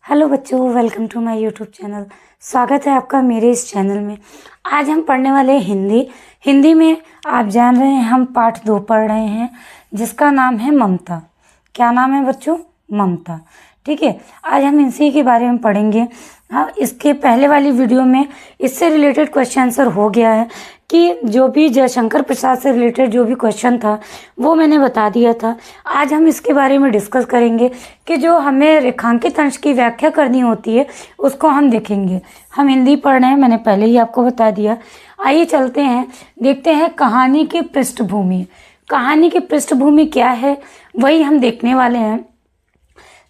Hello बच्चों, welcome to my YouTube channel. स्वागत है आपका मेरे इस चैनल में। आज हम पढ़ने वाले हैं हिंदी में आप जान रहे हैं हम पाठ 2 पढ़ रहे हैं जिसका नाम है ममता। क्या नाम है बच्चों? ममता। ठीक है, आज हम इसी के बारे में पढ़ेंगे। हाँ, इसके पहले वाली वीडियो में इससे रिलेटेड क्वेश्चन आंसर हो गया है कि जो भी जयशंकर प्रसाद से रिलेटेड जो भी क्वेश्चन था वो मैंने बता दिया था। आज हम इसके बारे में डिस्कस करेंगे कि जो हमें रेखांकित अंश की व्याख्या करनी होती है उसको हम देखेंगे। हम हिंदी पढ़ रहे हैं, मैंने पहले ही आपको बता दिया। आइए चलते हैं, देखते हैं कहानी की पृष्ठभूमि। कहानी की पृष्ठभूमि क्या है वही हम देखने वाले हैं।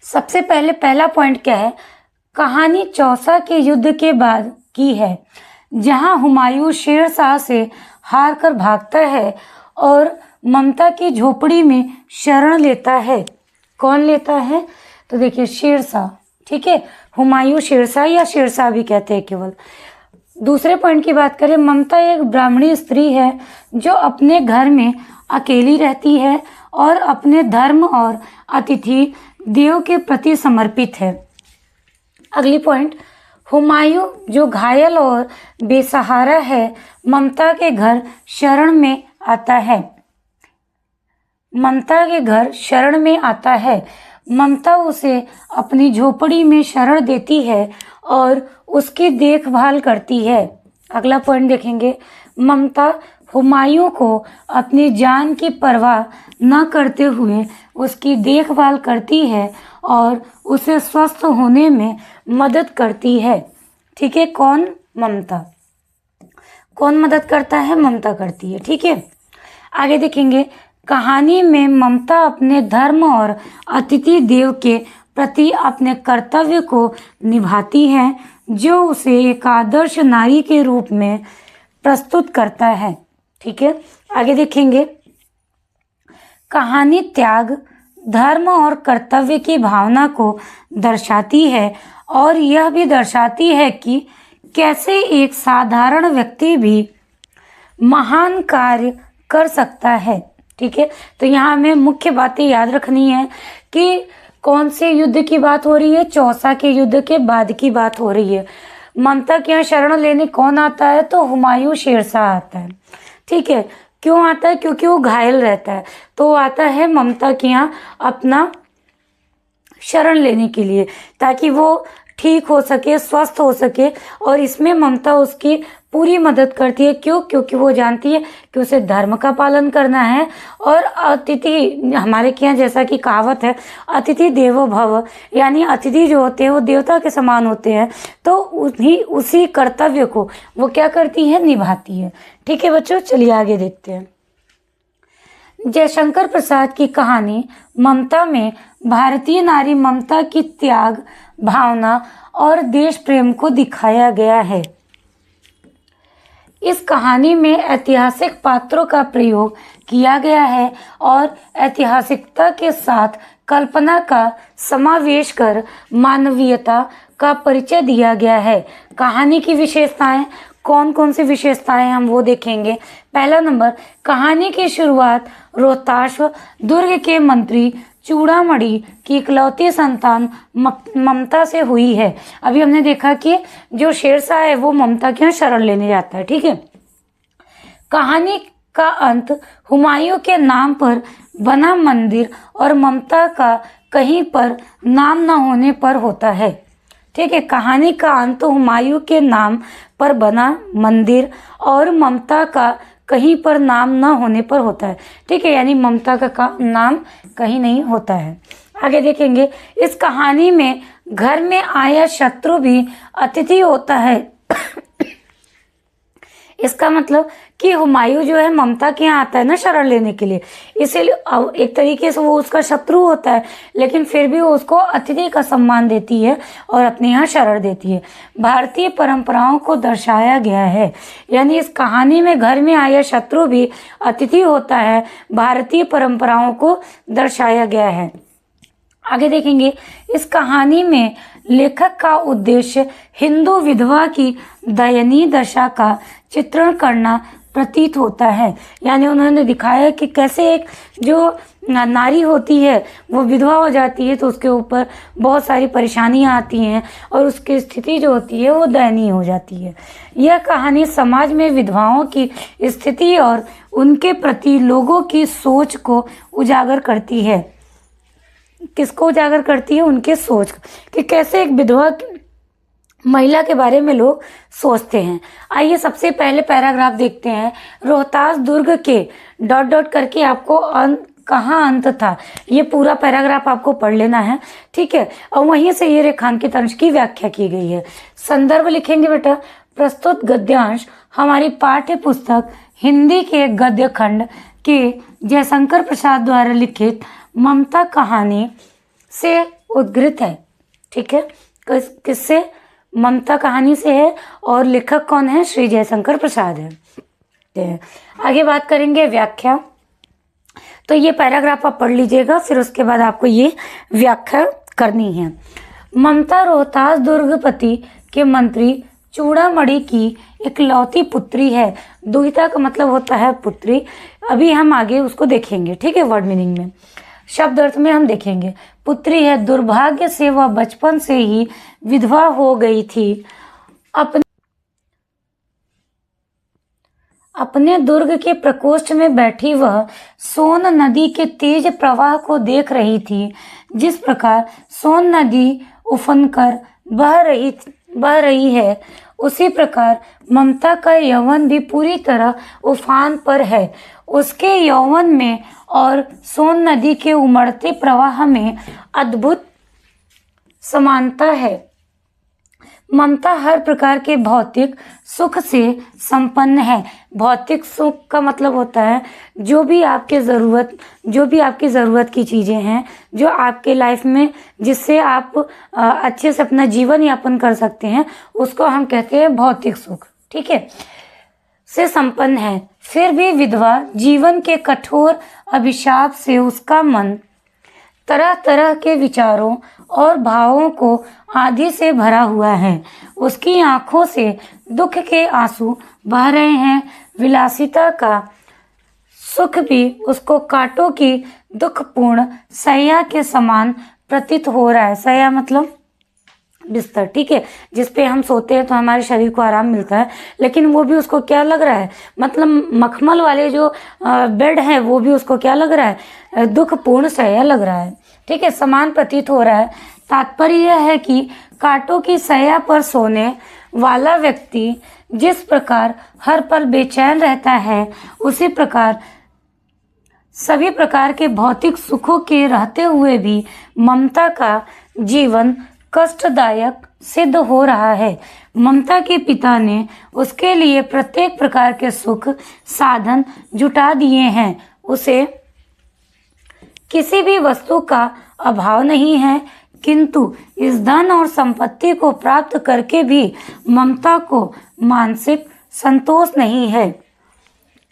सबसे पहले पहला पॉइंट क्या है? कहानी चौसा के युद्ध के बाद की है, जहां हुमायूं शेरशाह से हार कर भागता है और ममता की झोपड़ी में शरण लेता है। कौन लेता है? तो देखिए, शेरशाह। ठीक है, हुमायूं शेरशाह या शेरशाह भी कहते हैं केवल। दूसरे पॉइंट की बात करें, ममता एक ब्राह्मणी स्त्री है जो अपने घर में अकेली रहती है और अपने धर्म और अतिथि देव के प्रति समर्पित है। अगली पॉइंट, हुमायूं जो घायल और बेसहारा है ममता के घर शरण में आता है। ममता के घर शरण में आता है। ममता उसे अपनी झोपड़ी में शरण देती है और उसकी देखभाल करती है। अगला पॉइंट देखेंगे, ममता हुमायूं को अपनी जान की परवाह न करते हुए उसकी देखभाल करती है और उसे स्वस्थ होने में मदद करती है। ठीक है, कौन? ममता। कौन मदद करता है? ममता करती है। ठीक है, आगे देखेंगे। कहानी में ममता अपने धर्म और अतिथि देव के प्रति अपने कर्तव्य को निभाती है, जो उसे एक आदर्श नारी के रूप में प्रस्तुत करता है। ठीक है, आगे देखेंगे। कहानी त्याग, धर्म और कर्तव्य की भावना को दर्शाती है और यह भी दर्शाती है कि कैसे एक साधारण व्यक्ति भी महान कार्य कर सकता है। ठीक है, तो यहाँ हमें मुख्य बातें याद रखनी है कि कौन से युद्ध की बात हो रही है? चौसा के युद्ध के बाद की बात हो रही है। ममता के यहाँ शरण लेने कौन आता है? तो हुमायूं शेरशाह आता है। ठीक है, क्यों आता है? क्योंकि वो घायल रहता है, तो वो आता है ममता के यहाँ अपना शरण लेने के लिए, ताकि वो ठीक हो सके, स्वस्थ हो सके। और इसमें ममता उसकी पूरी मदद करती है। क्यों? क्योंकि वो जानती है कि उसे धर्म का पालन करना है और अतिथि, हमारे के यहाँ जैसा कि कहावत है, अतिथि देवो भव, यानी अतिथि जो होते हैं वो देवता के समान होते हैं। तो उसी कर्तव्य को वो क्या करती है? निभाती है। ठीक है बच्चों, चलिए आगे देखते हैं। जयशंकर प्रसाद की कहानी ममता में भारतीय नारी ममता की त्याग भावना और देश प्रेम को दिखाया गया है। इस कहानी में ऐतिहासिक पात्रों का प्रयोग किया गया है और ऐतिहासिकता के साथ कल्पना का समावेश कर मानवीयता का परिचय दिया गया है। कहानी की विशेषताएं, कौन कौन सी विशेषताएं हम वो देखेंगे। पहला नंबर, कहानी की शुरुआत रोहताश्व दुर्ग के मंत्री चूड़ामणि की इकलौती संतान ममता से हुई है। अभी हमने देखा कि जो शेरशाह है वो ममता के यहाँ शरण लेने जाता है। ठीक है, कहानी का अंत हुमायूं के नाम पर बना मंदिर और ममता का कहीं पर नाम न होने पर होता है। ठीक है, कहानी का अंत हुमायूं के नाम पर बना मंदिर और ममता का कहीं पर नाम न होने पर होता है। ठीक है, यानी ममता का नाम कहीं नहीं होता है। आगे देखेंगे, इस कहानी में घर में आया शत्रु भी अतिथि होता है। इसका मतलब कि हुमायूं जो है ममता के यहाँ आता है ना शरण लेने के लिए, इसीलिए एक तरीके से वो उसका शत्रु होता है, लेकिन फिर भी वो उसको अतिथि का सम्मान देती है और अपने यहाँ शरण देती है। भारतीय परंपराओं को दर्शाया गया है, यानी इस कहानी में घर में आया शत्रु भी अतिथि होता है, भारतीय परंपराओं को दर्शाया गया है। आगे देखेंगे, इस कहानी में लेखक का उद्देश्य हिंदू विधवा की दयनीय दशा का चित्रण करना प्रतीत होता है। यानी उन्होंने दिखाया कि कैसे एक जो नारी होती है वो विधवा हो जाती है तो उसके ऊपर बहुत सारी परेशानियां आती हैं और उसकी स्थिति जो होती है वो दयनीय हो जाती है। यह कहानी समाज में विधवाओं की स्थिति और उनके प्रति लोगों की सोच को उजागर करती है। किसको उजागर करती है? उनके सोच कि कैसे एक विधवा महिला के बारे में लोग सोचते हैं। आइए सबसे पहले पैराग्राफ देखते हैं। रोहतास दुर्ग के डॉट डॉट करके आपको कहाँ अंत था, ये पूरा पैराग्राफ आपको पढ़ लेना है, ठीक है। और वहीं से ये रेखांकित अंश की व्याख्या की गई है। संदर्भ लिखेंगे बेटा। प्रस्तुत गद्यांश हमारी पाठ्य पुस्तक हिंदी के गद्य खंड के जयशंकर प्रसाद द्वारा लिखित ममता कहानी से उद्धृत है, ठीक है। किससे? ममता कहानी से है और लेखक कौन है? श्री जयशंकर प्रसाद है। आगे बात करेंगे व्याख्या। तो ये पैराग्राफ आप पढ़ लीजिएगा, फिर उसके बाद आपको ये व्याख्या करनी है। ममता रोहतास दुर्गपति के मंत्री चूड़ामणि की इकलौती पुत्री है। दुहिता का मतलब होता है पुत्री। अभी हम आगे उसको देखेंगे, ठीक है, वर्ड मीनिंग में। शब्द अर्थ में हम देखेंगे। पुत्री है, दुर्भाग्य से वह बचपन से ही विधवा हो गई थी। अपने दुर्ग के प्रकोष्ठ में बैठी वह सोन नदी के तेज प्रवाह को देख रही थी। जिस प्रकार सोन नदी उफनकर बह रही है, उसी प्रकार ममता का यौवन भी पूरी तरह उफान पर है। उसके यौवन में और सोन नदी के उमड़ते प्रवाह में अद्भुत समानता है। ममता हर प्रकार के भौतिक सुख से संपन्न है। भौतिक सुख का मतलब होता है जो भी आपकी ज़रूरत की चीज़ें हैं, जो आपके लाइफ में जिससे आप अच्छे से अपना जीवन यापन कर सकते हैं, उसको हम कहते हैं भौतिक सुख, ठीक है, से संपन्न है। फिर भी विधवा जीवन के कठोर अभिशाप से उसका मन तरह तरह के विचारों और भावों को आधी से भरा हुआ है। उसकी आंखों से दुख के आंसू बह रहे हैं। विलासिता का सुख भी उसको कांटों की दुखपूर्ण सैया के समान प्रतीत हो रहा है। सैया मतलब बिस्तर, ठीक है, जिसपे हम सोते हैं तो हमारे शरीर को आराम मिलता है, लेकिन वो भी उसको क्या लग रहा है, मतलब मखमल वाले जो बेड है वो भी उसको क्या लग रहा है, दुखपूर्ण सैया लग रहा है, ठीक है, समान प्रतीत हो रहा है। तात्पर्य यह है कि कांटों की सैया पर सोने वाला व्यक्ति जिस प्रकार हर पल बेचैन रहता है, उसी प्रकार सभी प्रकार के भौतिक सुखों के रहते हुए भी ममता का जीवन कष्टदायक सिद्ध हो रहा है। ममता के पिता ने उसके लिए प्रत्येक प्रकार के सुख साधन जुटा दिए हैं। उसे किसी भी वस्तु का अभाव नहीं है, किंतु इस धन और संपत्ति को प्राप्त करके भी ममता को मानसिक संतोष नहीं है।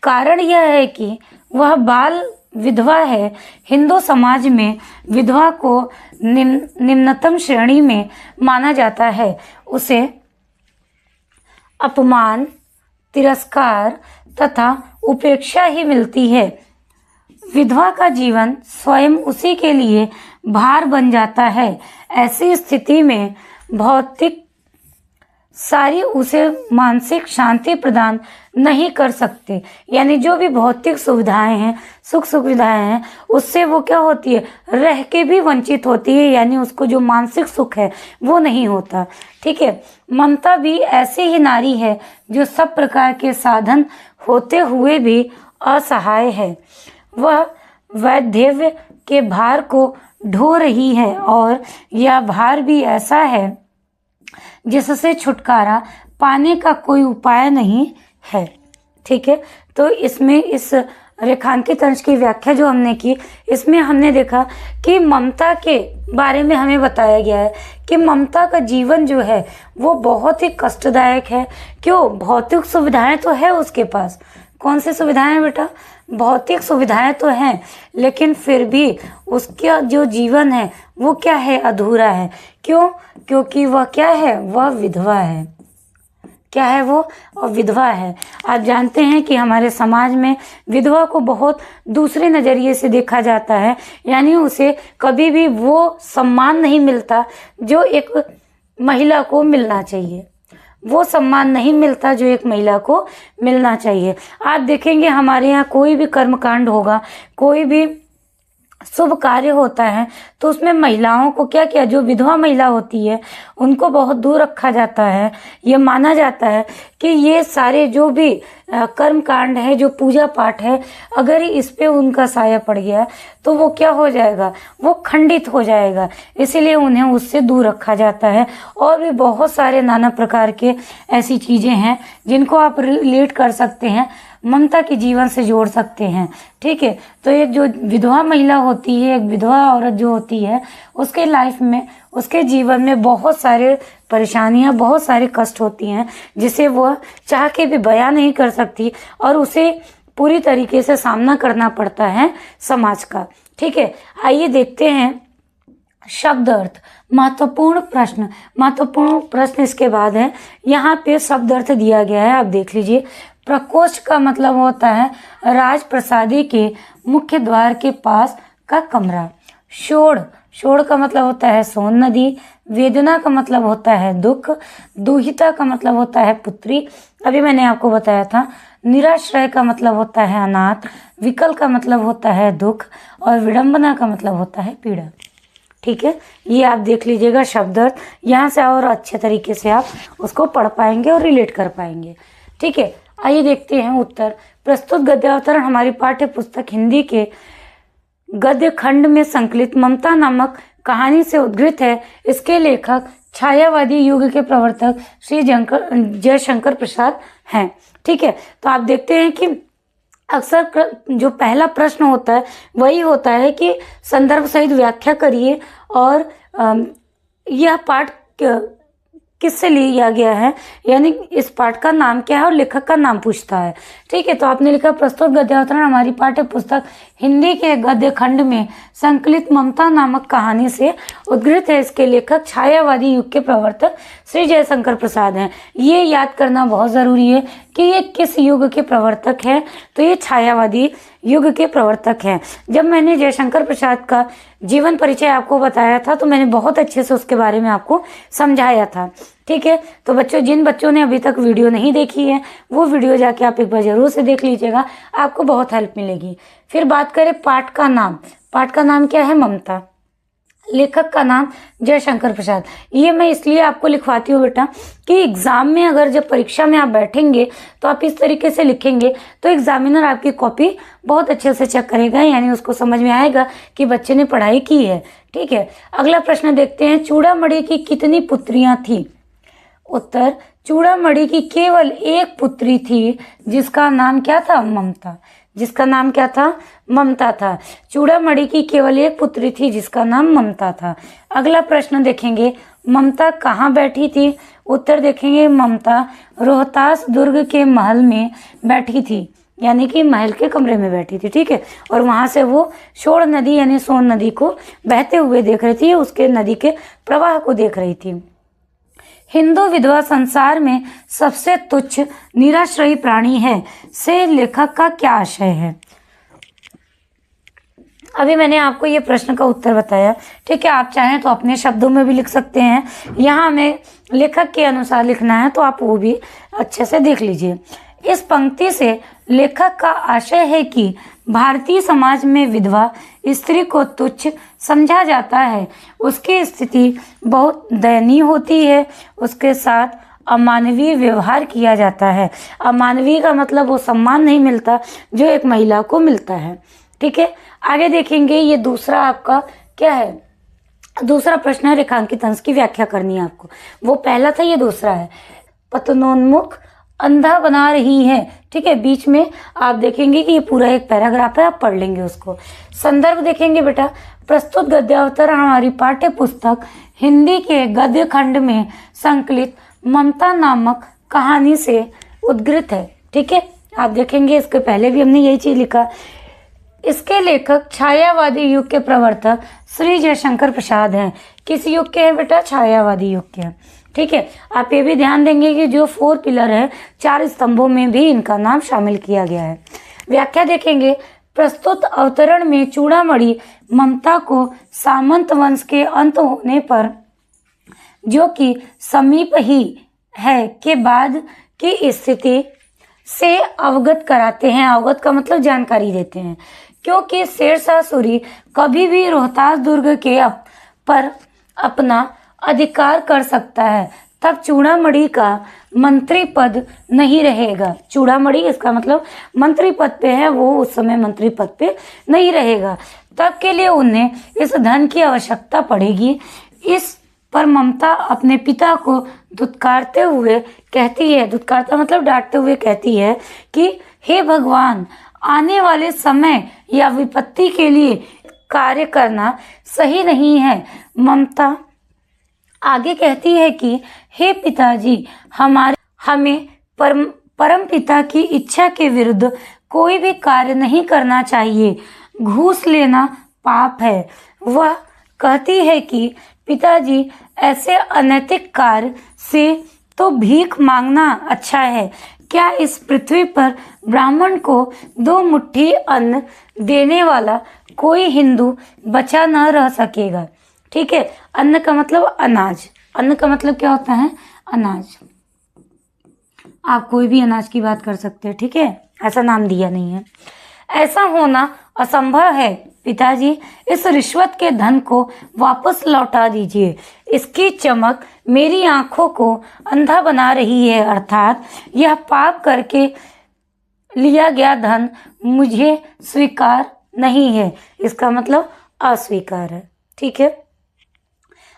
कारण यह है कि वह बाल विधवा है। हिंदू समाज में विधवा को निम्नतम श्रेणी में माना जाता है। उसे अपमान, तिरस्कार तथा उपेक्षा ही मिलती है। विधवा का जीवन स्वयं उसी के लिए भार बन जाता है। ऐसी स्थिति में भौतिक सारी उसे मानसिक शांति प्रदान नहीं कर सकते। यानी जो भी भौतिक सुविधाएं हैं, सुख सुविधाएं हैं, उससे वो क्या होती है, रह के भी वंचित होती है। यानी उसको जो मानसिक सुख है वो नहीं होता, ठीक है। ममता भी ऐसी ही नारी है जो सब प्रकार के साधन होते हुए भी असहाय है। वह वैधव्य के भार को ढो रही है और यह भार भी ऐसा है जिससे छुटकारा पाने का कोई उपाय नहीं है, ठीक है। तो इसमें इस रेखांकित अंश की व्याख्या जो हमने की, इसमें हमने देखा कि ममता के बारे में हमें बताया गया है कि ममता का जीवन जो है वो बहुत ही कष्टदायक है। क्यों? भौतिक सुविधाएं तो है उसके पास। कौन सी सुविधाएं बेटा? भौतिक सुविधाएं तो हैं, लेकिन फिर भी उसका जो जीवन है वो क्या है, अधूरा है। क्यों? क्योंकि वह क्या है, वह विधवा है, क्या है वो, और विधवा है। आप जानते हैं कि हमारे समाज में विधवा को बहुत दूसरे नज़रिए से देखा जाता है, यानी उसे कभी भी वो सम्मान नहीं मिलता जो एक महिला को मिलना चाहिए, वो सम्मान नहीं मिलता जो एक महिला को मिलना चाहिए। आप देखेंगे हमारे यहाँ कोई भी कर्मकांड होगा, कोई भी शुभ कार्य होता है, तो उसमें महिलाओं को क्या किया, जो विधवा महिला होती है उनको बहुत दूर रखा जाता है। ये माना जाता है कि ये सारे जो भी कर्म कांड है, जो पूजा पाठ है, अगर इस पे उनका साया पड़ गया तो वो क्या हो जाएगा, वो खंडित हो जाएगा, इसीलिए उन्हें उससे दूर रखा जाता है। और भी बहुत सारे नाना प्रकार के ऐसी चीज़ें हैं जिनको आप रिलेट कर सकते हैं, ममता के जीवन से जोड़ सकते हैं। ठीक है, तो एक जो विधवा महिला होती है, एक विधवा औरत जो होती है, उसके लाइफ में, उसके जीवन में बहुत सारे परेशानियां, बहुत सारे कष्ट होती हैं जिसे वह चाह के भी बयां नहीं कर सकती, और उसे पूरी तरीके से सामना करना पड़ता है समाज का। ठीक है, आइए देखते हैं शब्द अर्थ। महत्वपूर्ण प्रश्न इसके बाद है, यहाँ पे शब्द अर्थ दिया गया है, आप देख लीजिए। प्रकोष्ठ का मतलब होता है राजप्रसादी के मुख्य द्वार के पास का कमरा। शोड़ का मतलब होता है सोन नदी। वेदना का मतलब होता है दुख। दुहिता का मतलब होता है पुत्री, अभी मैंने आपको बताया था। निराश्रय का मतलब होता है अनाथ। विकल का मतलब होता है दुख, और विडंबना का मतलब होता है पीड़ा। ठीक है, ये आप देख लीजिएगा शब्द अर्थ, यहाँ से और अच्छे तरीके से आप उसको पढ़ पाएंगे और रिलेट कर पाएंगे। ठीक है, आइए देखते हैं उत्तर। प्रस्तुत गद्यावतरण हमारी पाठ्य पुस्तक हिंदी के गद्य खंड में संकलित ममता नामक कहानी से उद्धृत है। इसके लेखक छायावादी युग के प्रवर्तक श्री जयशंकर प्रसाद हैं। ठीक है, तो आप देखते हैं कि अक्सर जो पहला प्रश्न होता है वही होता है कि संदर्भ सहित व्याख्या करिए, और यह पाठ किससे लिया गया है, यानी इस पाठ का नाम क्या है और लेखक का नाम पूछता है। ठीक है, तो आपने लिखा प्रस्तुत गद्यावतरण हमारी पाठ्य पुस्तक हिंदी के गद्य खंड में संकलित ममता नामक कहानी से उद्धृत है। इसके लेखक छायावादी युग के प्रवर्तक श्री जयशंकर प्रसाद हैं। ये याद करना बहुत ज़रूरी है कि ये किस युग के प्रवर्तक हैं, तो ये छायावादी युग के प्रवर्तक हैं। जब मैंने जयशंकर प्रसाद का जीवन परिचय आपको बताया था तो मैंने बहुत अच्छे से उसके बारे में आपको समझाया था। ठीक है, तो बच्चों, जिन बच्चों ने अभी तक वीडियो नहीं देखी है वो वीडियो जाके आप एक बार जरूर से देख लीजिएगा, आपको बहुत हेल्प मिलेगी। फिर बात करें पाठ का नाम। पाठ का नाम क्या है, ममता। लेखक का नाम जयशंकर प्रसाद। ये मैं इसलिए आपको लिखवाती हूँ बेटा कि एग्जाम में, अगर जब परीक्षा में आप बैठेंगे तो आप इस तरीके से लिखेंगे तो एग्जामिनर आपकी कॉपी बहुत अच्छे से चेक करेगा, यानी उसको समझ में आएगा कि बच्चे ने पढ़ाई की है। ठीक है, अगला प्रश्न देखते हैं। चूड़ामणि की कितनी पुत्रियां थी? उत्तर, चूड़ामणि की केवल एक पुत्री थी जिसका नाम क्या था, ममता। जिसका नाम क्या था, ममता था। चूड़ामणि की केवल एक पुत्री थी जिसका नाम ममता था। अगला प्रश्न देखेंगे, ममता कहाँ बैठी थी? उत्तर देखेंगे, ममता रोहतास दुर्ग के महल में बैठी थी, यानी कि महल के कमरे में बैठी थी। ठीक है, और वहां से वो शोड़ नदी यानी सोन नदी को बहते हुए देख रही थी, उसके नदी के प्रवाह को देख रही थी। हिंदू विधवा संसार में सबसे तुच्छ निराश्रयी प्राणी है से लेखक का क्या आशय है? अभी मैंने आपको ये प्रश्न का उत्तर बताया। ठीक है, आप चाहें तो अपने शब्दों में भी लिख सकते हैं, यहाँ हमें लेखक के अनुसार लिखना है तो आप वो भी अच्छे से देख लीजिए। इस पंक्ति से लेखक का आशय है कि भारतीय समाज में विधवा स्त्री को तुच्छ समझा जाता है, उसकी स्थिति बहुत दयनीय होती है, उसके साथ अमानवीय व्यवहार किया जाता है। अमानवीय का मतलब वो सम्मान नहीं मिलता जो एक महिला को मिलता है। ठीक है, आगे देखेंगे। ये दूसरा आपका क्या है, दूसरा प्रश्न है, रेखांकित अंश की व्याख्या करनी है आपको। वो पहला था, ये दूसरा है। पतनोन्मुख अंधा बना रही है। ठीक है, बीच में आप देखेंगे कि ये पूरा एक पैराग्राफ है, आप पढ़ लेंगे उसको। संदर्भ देखेंगे बेटा, प्रस्तुत गद्यावतरण हमारी पाठ्य पुस्तक हिंदी के गद्य खंड में संकलित ममता नामक कहानी से उद्धृत है। ठीक है, आप देखेंगे इसके पहले भी हमने यही चीज लिखा। इसके लेखक छायावादी युग के प्रवर्तक श्री जयशंकर प्रसाद हैं। किस युग के हैं बेटा? छायावादी युग के हैं। ठीक है। आप ये भी ध्यान देंगे कि जो 4 पिलर है 4 स्तंभों में भी इनका नाम शामिल किया गया है। व्याख्या देखेंगे, प्रस्तुत अवतरण में चूड़ामणि ममता को सामंत वंश के अंत होने पर, जो कि समीप ही है, के बाद की स्थिति से अवगत कराते हैं। अवगत का मतलब जानकारी देते हैं, क्योंकि शेरशाह सूरी कभी भी रोहतास दुर्ग के पर अपना अधिकार कर सकता है, तब चूड़ामणि का मंत्री पद नहीं रहेगा। चूड़ामणि इसका मतलब मंत्री पद पे है, वो उस समय मंत्री पद पे नहीं रहेगा, तब के लिए उन्हें इस धन की आवश्यकता पड़ेगी। इस पर ममता अपने पिता को धुतकारते हुए कहती है, धुतकारता मतलब डांटते हुए कहती है कि हे भगवान, आने वाले समय या विपत्ति के लिए कार्य करना सही नहीं है। ममता आगे कहती है कि हे पिताजी, हमें परम पिता की इच्छा के विरुद्ध कोई भी कार्य नहीं करना चाहिए। घूस लेना पाप है। वह कहती है कि पिताजी, ऐसे अनैतिक कार्य से तो भीख मांगना अच्छा है। क्या इस पृथ्वी पर ब्राह्मण को 2 मुट्ठी अन्न देने वाला कोई हिंदू बचा न रह सकेगा? ठीक है, अन्न का मतलब अनाज। अन्न का मतलब क्या होता है? अनाज। आप कोई भी अनाज की बात कर सकते हैं, ठीक है, ऐसा नाम दिया नहीं है। ऐसा होना असंभव है। पिताजी, इस रिश्वत के धन को वापस लौटा दीजिए। इसकी चमक मेरी आंखों को अंधा बना रही है, अर्थात यह पाप करके लिया गया धन मुझे स्वीकार नहीं है। इसका मतलब अस्वीकार है, ठीक है।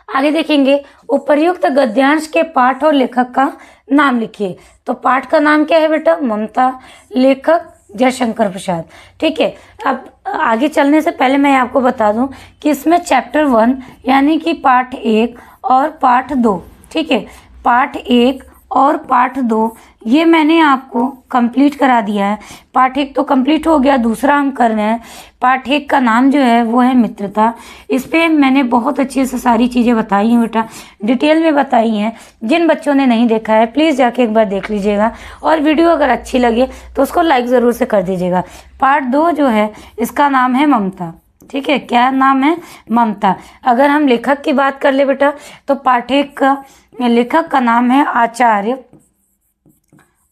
आगे देखेंगे, उपर्युक्त गद्यांश के पाठ और लेखक का नाम लिखिए। तो पाठ का नाम क्या है बेटा? ममता। लेखक जयशंकर प्रसाद, ठीक है। अब आगे चलने से पहले मैं आपको बता दूं कि इसमें चैप्टर 1 यानी कि पाठ 1 और पाठ 2, ठीक है, पाठ 1 और पाठ 2 ये मैंने आपको कंप्लीट करा दिया है। पाठ 1 तो कंप्लीट हो गया, दूसरा हम कर रहे हैं। पाठ 1 का नाम जो है वो है मित्रता। इस पे मैंने बहुत अच्छे से सारी चीज़ें बताई हैं बेटा, डिटेल में बताई हैं। जिन बच्चों ने नहीं देखा है प्लीज़ जाके एक बार देख लीजिएगा, और वीडियो अगर अच्छी लगे तो उसको लाइक ज़रूर से कर दीजिएगा। पार्ट 2 जो है इसका नाम है ममता, ठीक है। क्या नाम है? ममता। अगर हम लेखक की बात कर ले बेटा, तो पाठ 1 का लेखक का नाम है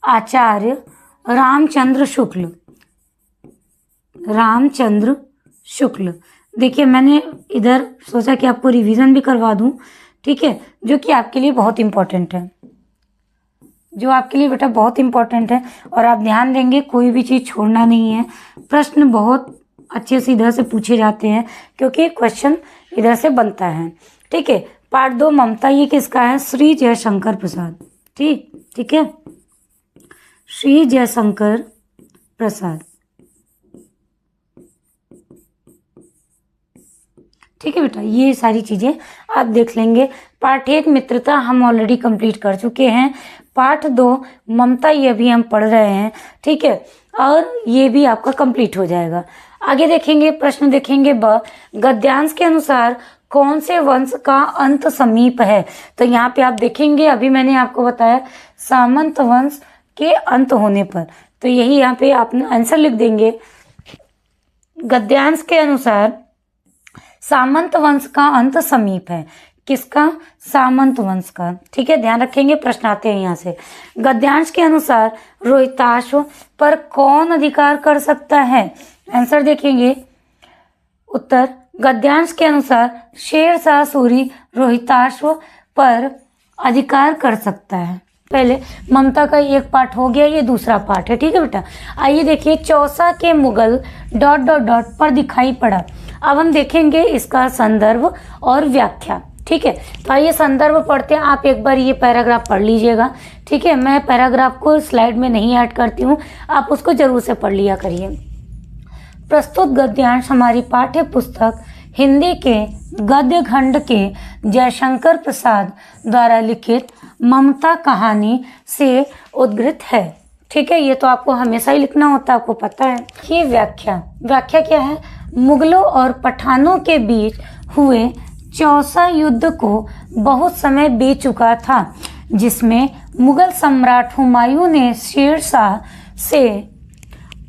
आचार्य रामचंद्र शुक्ल। रामचंद्र शुक्ल। देखिए, मैंने इधर सोचा कि आपको रिवीजन भी करवा दूं, ठीक है, जो कि आपके लिए बहुत इम्पोर्टेंट है, जो आपके लिए बेटा बहुत इम्पोर्टेंट है। और आप ध्यान देंगे, कोई भी चीज़ छोड़ना नहीं है। प्रश्न बहुत अच्छे से इधर से पूछे जाते हैं, क्योंकि क्वेश्चन इधर से बनता है, ठीक है। पार्ट 2 ममता, ये किसका है? श्री जयशंकर प्रसाद, ठीक है, श्री जयशंकर प्रसाद, ठीक है बेटा। ये सारी चीज़ें आप देख लेंगे। पार्ट 1 मित्रता हम ऑलरेडी कंप्लीट कर चुके हैं। पार्ट 2 ममता, ये भी हम पढ़ रहे हैं, ठीक है, और ये भी आपका कंप्लीट हो जाएगा। आगे देखेंगे, प्रश्न देखेंगे ब, गद्यांश के अनुसार कौन से वंश का अंत समीप है? तो यहाँ पे आप देखेंगे, अभी मैंने आपको बताया सामंत वंश के अंत होने पर, तो यही यहाँ पे आप आंसर लिख देंगे। गद्यांश के अनुसार सामंत वंश का अंत समीप है। किसका? सामंत वंश का, ठीक है, ध्यान रखेंगे, प्रश्न आते हैं यहाँ से। गद्यांश के अनुसार रोहिताश्व पर कौन अधिकार कर सकता है? आंसर देखेंगे। उत्तर, गद्यांश के अनुसार शेरशाह सूरी रोहिताश्व पर अधिकार कर सकता है। पहले ममता का एक पार्ट हो गया, ये दूसरा पार्ट है, ठीक है बेटा। आइए देखिए, चौसा के मुगल ... पर दिखाई पड़ा। अब हम देखेंगे इसका संदर्भ और व्याख्या, ठीक है। तो आइए संदर्भ पढ़ते हैं। आप एक बार ये पैराग्राफ पढ़ लीजिएगा, ठीक है। मैं पैराग्राफ को स्लाइड में नहीं ऐड करती हूँ, आप उसको जरूर से पढ़ लिया करिए। प्रस्तुत गद्यांश हमारी पाठ्य पुस्तक हिंदी के गद्य खंड के जयशंकर प्रसाद द्वारा लिखित ममता कहानी से उद्धृत है, ठीक है। ये तो आपको हमेशा ही लिखना होता है, आपको पता है। ये व्याख्या क्या है? मुगलों और पठानों के बीच हुए चौसा युद्ध को बहुत समय बीत चुका था, जिसमें मुगल सम्राट हुमायूं ने शेरशाह से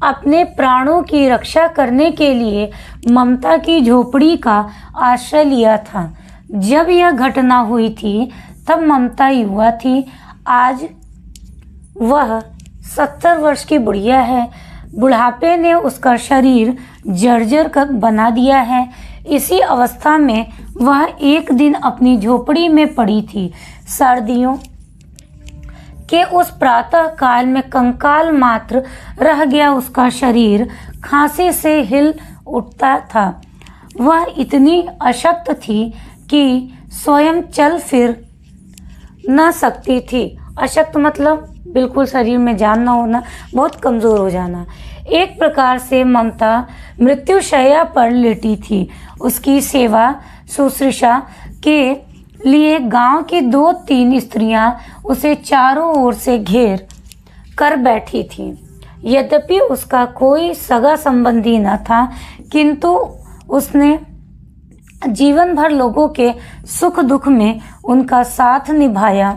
अपने प्राणों की रक्षा करने के लिए ममता की झोपड़ी का आश्रय लिया था। जब यह घटना हुई थी तब ममता युवा थी। आज वह 70 वर्ष की बुढ़िया है। बुढ़ापे ने उसका शरीर जर्जर कर बना दिया है। इसी अवस्था में वह एक दिन अपनी झोपड़ी में पड़ी थी। सर्दियों के उस प्रातः काल में कंकाल मात्र रह गया उसका शरीर खांसी से हिल उठता था। वह इतनी अशक्त थी कि स्वयं चल फिर न सकती थी। अशक्त मतलब बिल्कुल शरीर में जान न होना, बहुत कमज़ोर हो जाना। एक प्रकार से ममता मृत्युशैया पर लेटी थी। उसकी सेवा शुश्रूषा के लिए गांव की 2-3 स्त्रियां उसे चारों ओर से घेर कर बैठी थीं। यद्यपि उसका कोई सगा संबंधी न था, किंतु उसने जीवन भर लोगों के सुख दुख में उनका साथ निभाया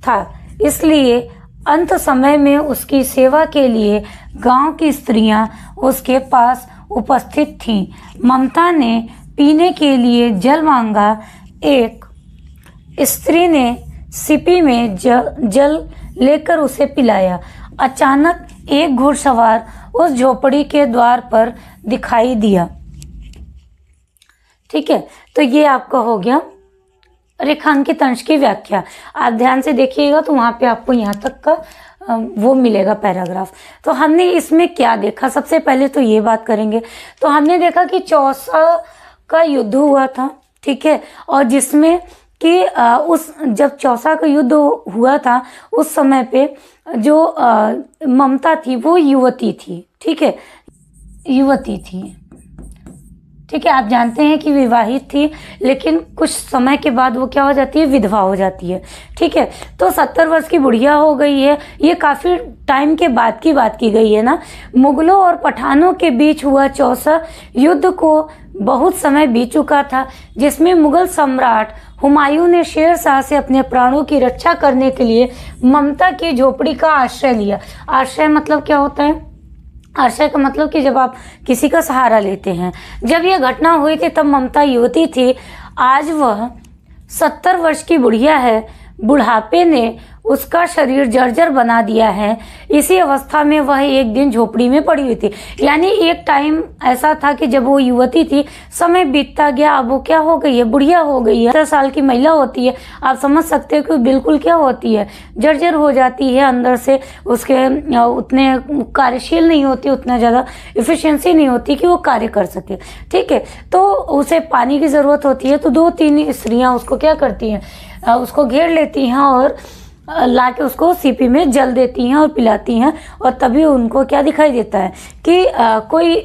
था। इसलिए अंत समय में उसकी सेवा के लिए गांव की स्त्रियां उसके पास उपस्थित थीं। ममता ने पीने के लिए जल मांगा। एक स्त्री ने सीपी में जल लेकर उसे पिलाया। अचानक एक घुड़सवार उस झोपड़ी के द्वार पर दिखाई दिया। ठीक है, तो ये आपका हो गया रेखांकित अंश की व्याख्या। आप ध्यान से देखिएगा तो वहां पे आपको यहाँ तक का वो मिलेगा पैराग्राफ। तो हमने इसमें क्या देखा, सबसे पहले तो ये बात करेंगे। तो हमने देखा कि चौसा का युद्ध हुआ था, ठीक है, और जिसमें कि उस जब चौसा का युद्ध हुआ था उस समय पे जो ममता थी वो युवती थी। ठीक है, युवती थी। ठीक है, आप जानते हैं कि विवाहित थी, लेकिन कुछ समय के बाद वो क्या हो जाती है, विधवा हो जाती है। ठीक है, तो 70 वर्ष की बुढ़िया हो गई है। ये काफ़ी टाइम के बाद की बात की गई है ना। मुगलों और पठानों के बीच हुआ चौसा युद्ध को बहुत समय बीत चुका था, जिसमें मुगल सम्राट हुमायूं ने शेरशाह से अपने प्राणों की रक्षा करने के लिए ममता की झोपड़ी का आश्रय लिया। आश्रय मतलब क्या होता है? आश्रय का मतलब कि जब आप किसी का सहारा लेते हैं। जब यह घटना हुई थी तब ममता युवती थी। आज वह 70 वर्ष की बुढ़िया है। बुढ़ापे ने उसका शरीर जर्जर बना दिया है। इसी अवस्था में वह एक दिन झोपड़ी में पड़ी हुई थी। यानी एक टाइम ऐसा था कि जब वो युवती थी, समय बीतता गया, अब वो क्या हो गई है, बुढ़िया हो गई है। 70 साल की महिला होती है, आप समझ सकते हो कि बिल्कुल क्या होती है, जर्जर हो जाती है अंदर से। उसके उतने कार्यशील नहीं होती, उतना ज़्यादा इफिशियंसी नहीं होती कि वो कार्य कर सके। ठीक है, तो उसे पानी की ज़रूरत होती है। तो 2-3 स्त्रियाँ उसको क्या करती हैं, उसको घेर लेती हैं और लाके उसको सीपी में जल देती हैं और पिलाती हैं। और तभी उनको क्या दिखाई देता है कि कोई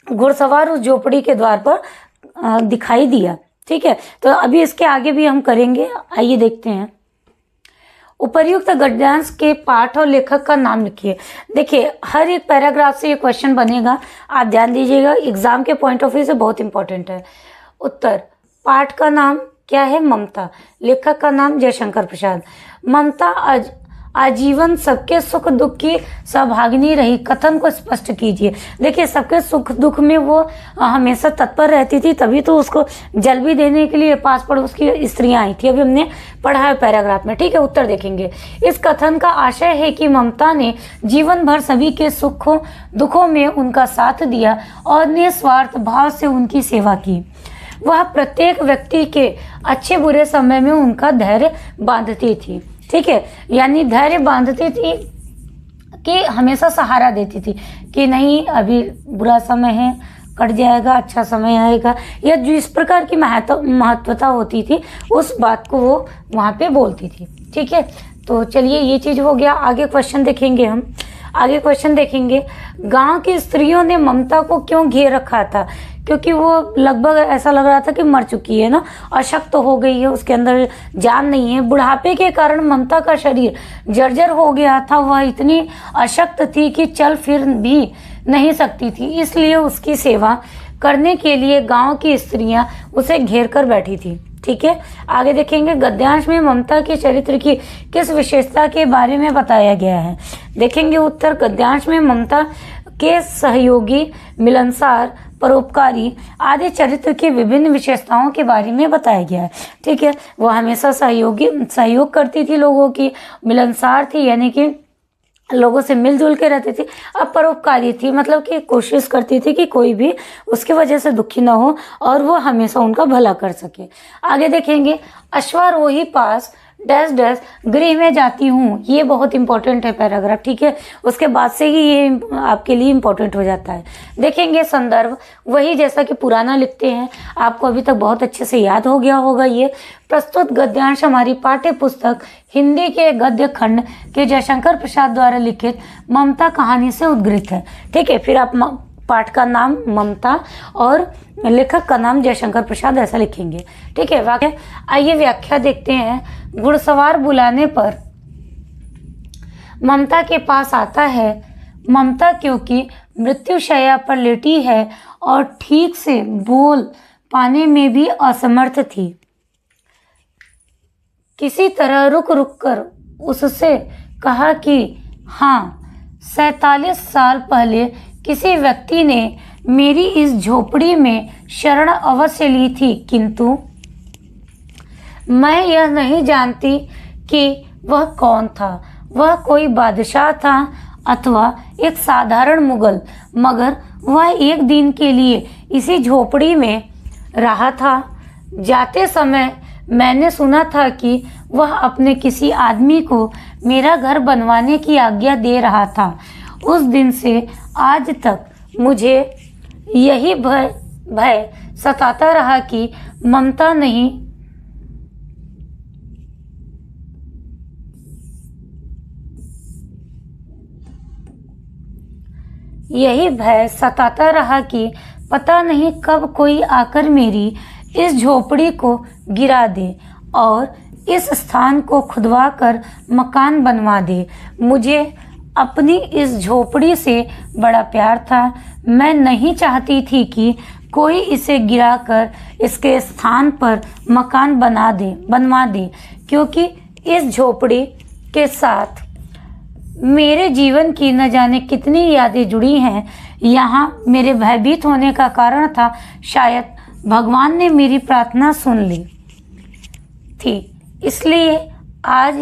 घुड़सवार उस झोपड़ी के द्वार पर दिखाई दिया। ठीक है, तो अभी इसके आगे भी हम करेंगे, आइए देखते हैं। उपर्युक्त गद्यांश के पाठ और लेखक का नाम लिखिए। देखिए, हर एक पैराग्राफ से ये क्वेश्चन बनेगा, आप ध्यान दीजिएगा, एग्जाम के पॉइंट ऑफ व्यू से बहुत इंपॉर्टेंट है। उत्तर, पाठ का नाम क्या है, ममता। लेखक का नाम जयशंकर प्रसाद। ममता आजीवन सबके सुख दुख की सहभागिनी रही। कथन को स्पष्ट कीजिए। देखिए, सबके सुख दुख में वो हमेशा तत्पर रहती थी, तभी तो उसको जल भी देने के लिए पास पड़ोस की स्त्रियां आई थी। अभी हमने पढ़ा है पैराग्राफ में। ठीक है, उत्तर देखेंगे। इस कथन का आशय है कि ममता ने जीवन भर सभी के सुखों दुखों में उनका साथ दिया और निस्वार्थ भाव से उनकी सेवा की। वह प्रत्येक व्यक्ति के अच्छे बुरे समय में उनका धैर्य बांधती थी। ठीक है, यानी धैर्य बांधती थी कि हमेशा सहारा देती थी कि नहीं, अभी बुरा समय है, कट जाएगा, अच्छा समय आएगा, या जिस प्रकार की महत्वता होती थी उस बात को वो वहाँ पे बोलती थी। ठीक है, तो चलिए ये चीज़ हो गया। आगे क्वेश्चन देखेंगे हम। आगे क्वेश्चन देखेंगे, गांव की स्त्रियों ने ममता को क्यों घेर रखा था? क्योंकि वो लगभग ऐसा लग रहा था कि मर चुकी है ना, अशक्त हो गई है, उसके अंदर जान नहीं है। बुढ़ापे के कारण ममता का शरीर जर्जर हो गया था। वह इतनी अशक्त थी कि चल फिर भी नहीं सकती थी, इसलिए उसकी सेवा करने के लिए गांव की स्त्रियां उसे घेर कर बैठी थी। ठीक है, आगे देखेंगे गद्यांश में ममता के चरित्र की किस विशेषता के बारे में बताया गया है। देखेंगे उत्तर, गद्यांश में ममता के सहयोगी, मिलनसार, परोपकारी आदि चरित्र की विभिन्न विशेषताओं के बारे में बताया गया है। ठीक है, वो हमेशा सहयोग करती थी, लोगों की मिलनसार थी, यानी कि लोगों से मिलजुल के रहती थी। अब परोपकारी थी, मतलब कि कोशिश करती थी कि कोई भी उसकी वजह से दुखी ना हो और वो हमेशा उनका भला कर सके। आगे देखेंगे, अश्वारोही पास डैश डैश गृह में जाती हूँ। ये बहुत इंपॉर्टेंट है पैराग्राफ। ठीक है, उसके बाद से ही ये आपके लिए इंपॉर्टेंट हो जाता है। देखेंगे संदर्भ, वही जैसा कि पुराना लिखते हैं, आपको अभी तक बहुत अच्छे से याद हो गया होगा। ये प्रस्तुत गद्यांश हमारी पाठ्य पुस्तक हिंदी के गद्य खंड के जयशंकर प्रसाद द्वारा लिखित ममता कहानी से उद्गृत है। ठीक है, फिर आप पाठ का नाम ममता और लेखक का नाम जयशंकर प्रसाद ऐसा लिखेंगे। ठीक है, वाक्य आइए व्याख्या देखते हैं। घुड़सवार बुलाने पर ममता के पास आता है। ममता क्योंकि मृत्युशैया पर लेटी है और ठीक से बोल पाने में भी असमर्थ थी, किसी तरह रुक रुक कर उससे कहा कि हाँ, 47 साल पहले किसी व्यक्ति ने मेरी इस झोपड़ी में शरण अवश्य ली थी, किंतु मैं यह नहीं जानती कि वह कौन था। वह कोई बादशाह था अथवा एक साधारण मुगल, मगर वह एक दिन के लिए इसी झोपड़ी में रहा था। जाते समय मैंने सुना था कि वह अपने किसी आदमी को मेरा घर बनवाने की आज्ञा दे रहा था। उस दिन से आज तक मुझे यही भय सताता रहा कि ममता नहीं यही भय सताता रहा कि पता नहीं कब कोई आकर मेरी इस झोपड़ी को गिरा दे और इस स्थान को खुदवा कर मकान बनवा दे। मुझे अपनी इस झोपड़ी से बड़ा प्यार था। मैं नहीं चाहती थी कि कोई इसे गिराकर इसके स्थान पर मकान बनवा दे, क्योंकि इस झोपड़ी के साथ मेरे जीवन की न जाने कितनी यादें जुड़ी हैं। यहाँ मेरे भयभीत होने का कारण था, शायद भगवान ने मेरी प्रार्थना सुन ली थी, इसलिए आज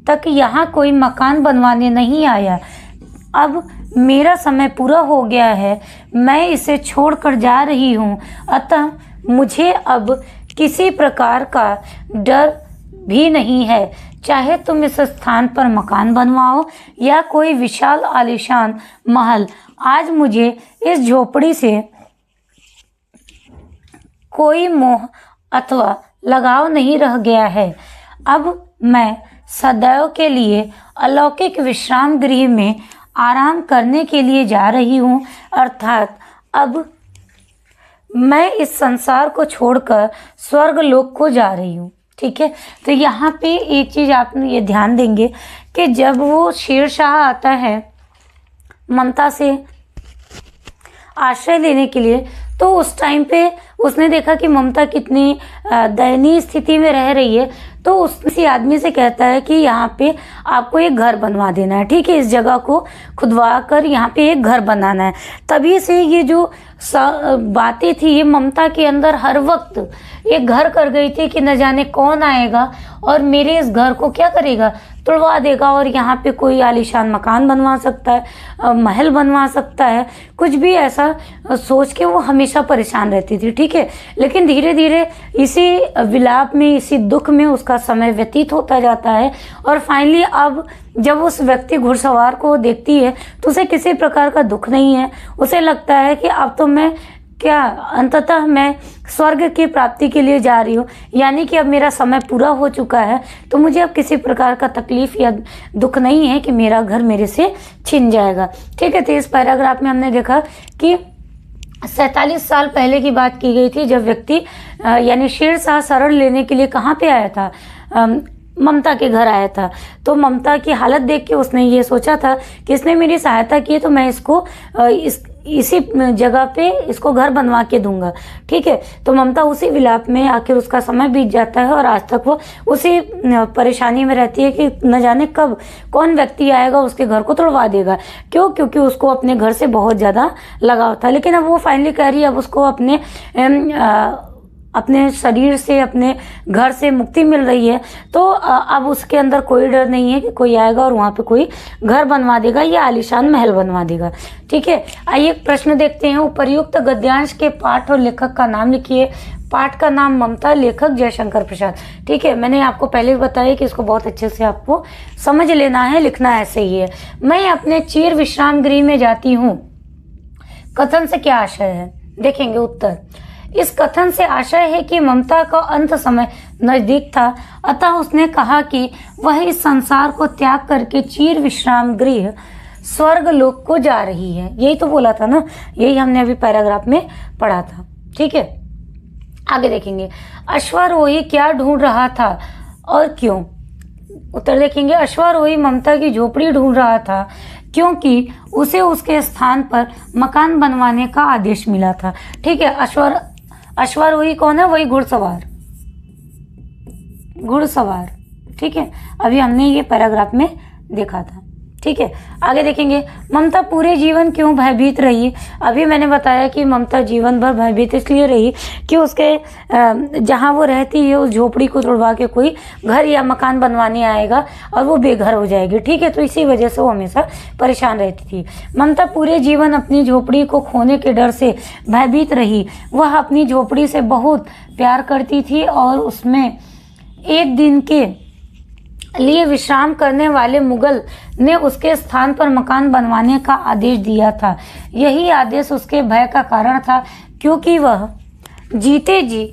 तक यहाँ कोई मकान बनवाने नहीं आया। अब मेरा समय पूरा हो गया है, मैं इसे छोड़कर जा रही हूँ, अतः मुझे अब किसी प्रकार का डर भी नहीं है। चाहे तुम इस स्थान पर मकान बनवाओ या कोई विशाल आलीशान महल, आज मुझे इस झोपड़ी से कोई मोह अथवा लगाव नहीं रह गया है। अब मैं सदैव के लिए अलौकिक विश्राम गृह में आराम करने के लिए जा रही हूँ, अर्थात अब मैं इस संसार को छोड़कर स्वर्ग लोक को जा रही हूँ। ठीक है, तो यहाँ पे एक चीज आप ये ध्यान देंगे कि जब वो शेरशाह आता है ममता से आश्रय लेने के लिए, तो उस टाइम पे उसने देखा कि ममता कितनी दयनीय स्थिति में रह रही है, तो उसी आदमी से कहता है कि यहाँ पे आपको एक घर बनवा देना है। ठीक है, इस जगह को खुदवा कर यहाँ पे एक घर बनाना है। तभी से ये जो बातें थी, ये ममता के अंदर हर वक्त एक घर कर गई थी कि न जाने कौन आएगा और मेरे इस घर को क्या करेगा, तुड़वा देगा और यहाँ पे कोई आलीशान मकान बनवा सकता है, महल बनवा सकता है, कुछ भी ऐसा सोच के वो हमेशा परेशान रहती थी। ठीक है, लेकिन धीरे धीरे इसी विलाप में, इसी दुख में उसका समय व्यतीत होता जाता है और फाइनली अब जब उस व्यक्ति घुड़सवार को देखती है तो उसे किसी प्रकार का दुख नहीं है। उसे लगता है कि अब तो मैं क्या, अंततः मैं स्वर्ग की प्राप्ति के लिए जा रही हूँ, यानी कि अब मेरा समय पूरा हो चुका है, तो मुझे अब किसी प्रकार का तकलीफ या दुख नहीं है कि मेरा घर मेरे से छिन जाएगा। ठीक है, तो इस पैराग्राफ में हमने देखा कि 47 साल पहले की बात की गई थी, जब व्यक्ति यानी शेरशाह शरण लेने के लिए कहाँ पे आया था, ममता के घर आया था। तो ममता की हालत देख के उसने ये सोचा था कि इसने मेरी सहायता की है तो मैं इसको इसी जगह पे इसको घर बनवा के दूंगा। ठीक है, तो ममता उसी विलाप में आखिर उसका समय बीत जाता है और आज तक वो उसी परेशानी में रहती है कि न जाने कब कौन व्यक्ति आएगा उसके घर को तोड़वा देगा। क्यों? क्योंकि उसको अपने घर से बहुत ज़्यादा लगाव था। लेकिन अब वो फाइनली कह रही है, अब उसको अपने शरीर से, अपने घर से मुक्ति मिल रही है, तो अब उसके अंदर कोई डर नहीं है कि कोई आएगा और वहाँ पे कोई घर बनवा देगा या आलीशान महल बनवा देगा। ठीक है, आइए एक प्रश्न देखते हैं। उपर्युक्त गद्यांश के पाठ और लेखक का नाम लिखिए। पाठ का नाम ममता, लेखक जयशंकर प्रसाद। ठीक है, मैंने आपको पहले भी बताया कि इसको बहुत अच्छे से आपको समझ लेना है, लिखना ऐसे ही है। मैं अपने चिर विश्राम गृह में जाती हूँ, कथन से क्या आशय है? देखेंगे उत्तर। इस कथन से आशय है कि ममता का अंत समय नजदीक था, अतः उसने कहा कि वह इस संसार को त्याग करके चिर विश्राम गृह स्वर्ग लोक को जा रही है। यही तो बोला था ना, यही हमने अभी पैराग्राफ में पढ़ा था। ठीक है, आगे देखेंगे। अश्वारोही क्या ढूंढ रहा था और क्यों? उत्तर देखेंगे। अश्वारोही ममता की झोपड़ी ढूंढ रहा था क्योंकि उसे उसके स्थान पर मकान बनवाने का आदेश मिला था। ठीक है, अश्वारोही कौन है? वही घुड़सवार। ठीक है, अभी हमने ये पैराग्राफ में देखा था। ठीक है, आगे देखेंगे। ममता पूरे जीवन क्यों भयभीत रही? अभी मैंने बताया कि ममता जीवन भर भयभीत इसलिए रही कि उसके जहाँ वो रहती है उस झोपड़ी को तोड़वा के कोई घर या मकान बनवाने आएगा और वो बेघर हो जाएगी। ठीक है, तो इसी वजह से वो हमेशा परेशान रहती थी। ममता पूरे जीवन अपनी झोपड़ी को खोने के डर से भयभीत रही। वह अपनी झोपड़ी से बहुत प्यार करती थी और उसमें एक दिन के लिए विश्राम करने वाले मुगल ने उसके स्थान पर मकान बनवाने का आदेश दिया था। यही आदेश उसके भय का कारण था, क्योंकि वह जीते जी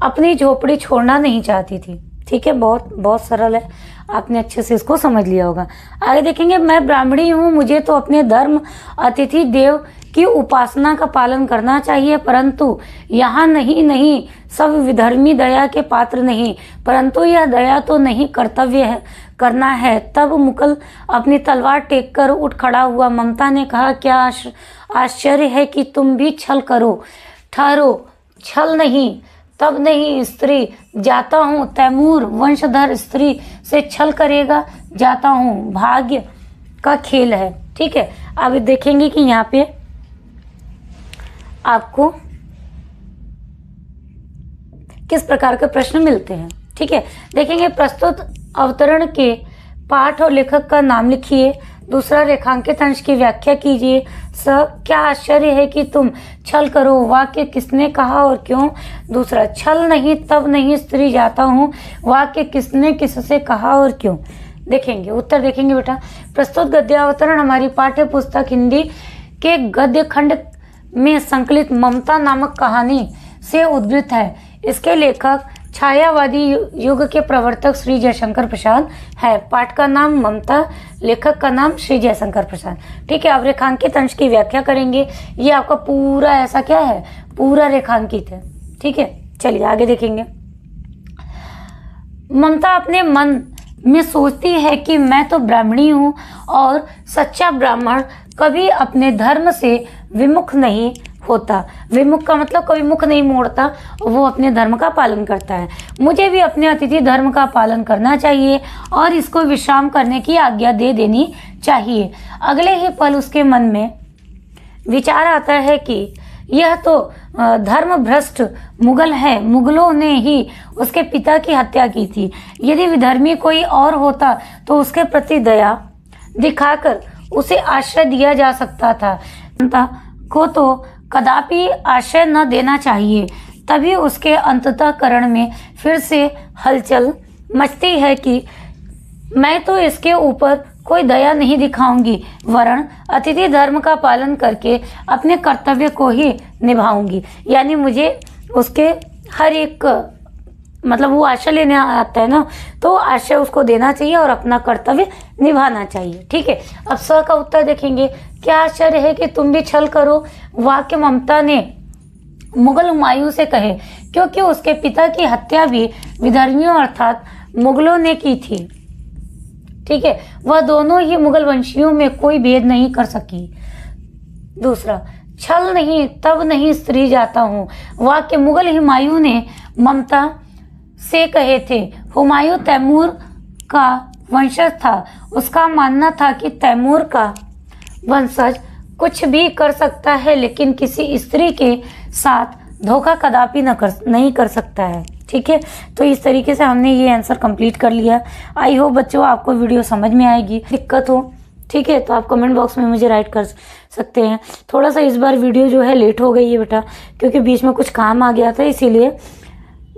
अपनी झोपड़ी छोड़ना नहीं चाहती थी। ठीक है, बहुत सरल है, आपने अच्छे से इसको समझ लिया होगा। आगे देखेंगे। मैं ब्राह्मणी हूँ, मुझे तो अपने धर्म अतिथि देव की उपासना का पालन करना चाहिए, परंतु यहाँ नहीं सब विधर्मी दया के पात्र नहीं, परंतु यह दया तो नहीं कर्तव्य है करना है। तब मुगल अपनी तलवार टेक कर उठ खड़ा हुआ। ममता ने कहा, क्या आश्चर्य है कि तुम भी छल करो। ठहरो, छल नहीं, तब नहीं स्त्री, जाता हूँ। तैमूर वंशधर स्त्री से छल करेगा? जाता हूँ, भाग्य का खेल है। ठीक है, अब देखेंगे कि यहाँ पे आपको किस प्रकार के प्रश्न मिलते हैं। ठीक है, देखेंगे। प्रस्तुत अवतरण के पाठ और लेखक का नाम लिखिए। दूसरा, रेखांकित अंश की व्याख्या कीजिए। क्या आश्चर्य है कि तुम छल करो, वाक्य किसने कहा और क्यों? दूसरा, छल नहीं, तब नहीं स्त्री, जाता हूँ, वाक्य किसने किससे कहा और क्यों? देखेंगे उत्तर। देखेंगे बेटा। प्रस्तुत गद्यावतरण हमारी पाठ्य पुस्तक हिंदी के गद्य खंड में संकलित ममता नामक कहानी से उद्धृत है। इसके लेखक छायावादी युग के प्रवर्तक श्री जयशंकर प्रसाद है। पाठ का नाम ममता, लेखक का नाम श्री जयशंकर प्रसाद। ठीक है, अब रेखांकित अंश की व्याख्या करेंगे। ये आपका पूरा ऐसा क्या है, पूरा रेखांकित है। ठीक है, चलिए आगे देखेंगे। ममता अपने मन में सोचती है कि मैं तो ब्राह्मणी हूँ और सच्चा ब्राह्मण कभी अपने धर्म से विमुख नहीं होता। विमुख का मतलब कभी मुख नहीं मोड़ता, वो अपने धर्म का पालन करता है। मुझे भी अपने अतिथि धर्म का पालन करना चाहिए और इसको विश्राम करने की आज्ञा दे देनी चाहिए। अगले ही पल उसके मन में विचार आता है कि यह तो धर्म भ्रष्ट मुगल है, मुगलों ने ही उसके पिता की हत्या की थी। यदि विधर्मी कोई और होता तो उसके प्रति दया दिखाकर उसे आश्रय दिया जा सकता था। को तो कदापि आश्रय न देना चाहिए। तभी उसके अंतःकरण में फिर से हलचल मचती है कि मैं तो इसके ऊपर कोई दया नहीं दिखाऊंगी, वरन अतिथि धर्म का पालन करके अपने कर्तव्य को ही निभाऊंगी। यानी मुझे उसके हर एक मतलब वो आश्रय लेने आता है ना, तो आश्रय उसको देना चाहिए और अपना कर्तव्य निभाना चाहिए। ठीक है, अब स का उत्तर देखेंगे। क्या आश्चर्य है कि तुम भी छल करो? वाक्य ममता ने मुगल हुमायूं से कहे, क्योंकि उसके पिता की हत्या भी विधर्मियों अर्थात मुगलों ने की थी। ठीक है, वह दोनों ही मुगल वंशियों में कोई भेद नहीं कर सकी। दूसरा, छल नहीं तब नहीं स्त्री जाता हूँ। वाक्य मुगल हुमायूं ने ममता से कहे थे। हुमायूं तैमूर का वंशज था। उसका मानना था कि तैमूर का वंशज कुछ भी कर सकता है लेकिन किसी स्त्री के साथ धोखा कदापि नहीं कर सकता है। ठीक है, तो इस तरीके से हमने ये आंसर कंप्लीट कर लिया। आई होप बच्चों आपको वीडियो समझ में आएगी। दिक्कत हो ठीक है तो आप कमेंट बॉक्स में मुझे राइट कर सकते हैं। थोड़ा सा इस बार वीडियो जो है लेट हो गई है बेटा, क्योंकि बीच में कुछ काम आ गया था, इसीलिए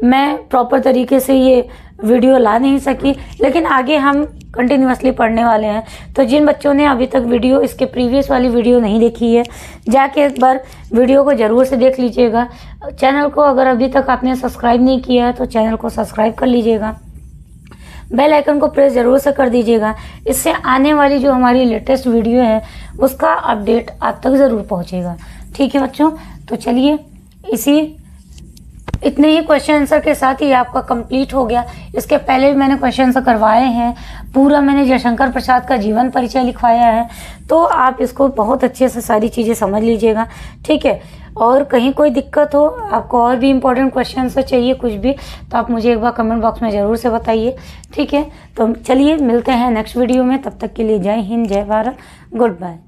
मैं प्रॉपर तरीके से ये वीडियो ला नहीं सकी। लेकिन आगे हम कंटिन्यूअसली पढ़ने वाले हैं। तो जिन बच्चों ने अभी तक वीडियो इसके प्रीवियस वाली वीडियो नहीं देखी है, जाके एक बार वीडियो को ज़रूर से देख लीजिएगा। चैनल को अगर अभी तक आपने सब्सक्राइब नहीं किया है तो चैनल को सब्सक्राइब कर लीजिएगा। बेल आइकन को प्रेस ज़रूर से कर दीजिएगा। इससे आने वाली जो हमारी लेटेस्ट वीडियो है उसका अपडेट आप तक ज़रूर पहुँचेगा। ठीक है बच्चों, तो चलिए इतने ही क्वेश्चन आंसर के साथ ही आपका कंप्लीट हो गया। इसके पहले भी मैंने क्वेश्चन आंसर करवाए हैं, पूरा मैंने जयशंकर प्रसाद का जीवन परिचय लिखवाया है, तो आप इसको बहुत अच्छे से सारी चीज़ें समझ लीजिएगा। ठीक है, और कहीं कोई दिक्कत हो, आपको और भी इम्पोर्टेंट क्वेश्चन आंसर चाहिए कुछ भी, तो आप मुझे एक बार कमेंट बॉक्स में ज़रूर से बताइए। ठीक है, तो चलिए मिलते हैं नेक्स्ट वीडियो में। तब तक के लिए जय हिंद, जय भारत, गुड बाय।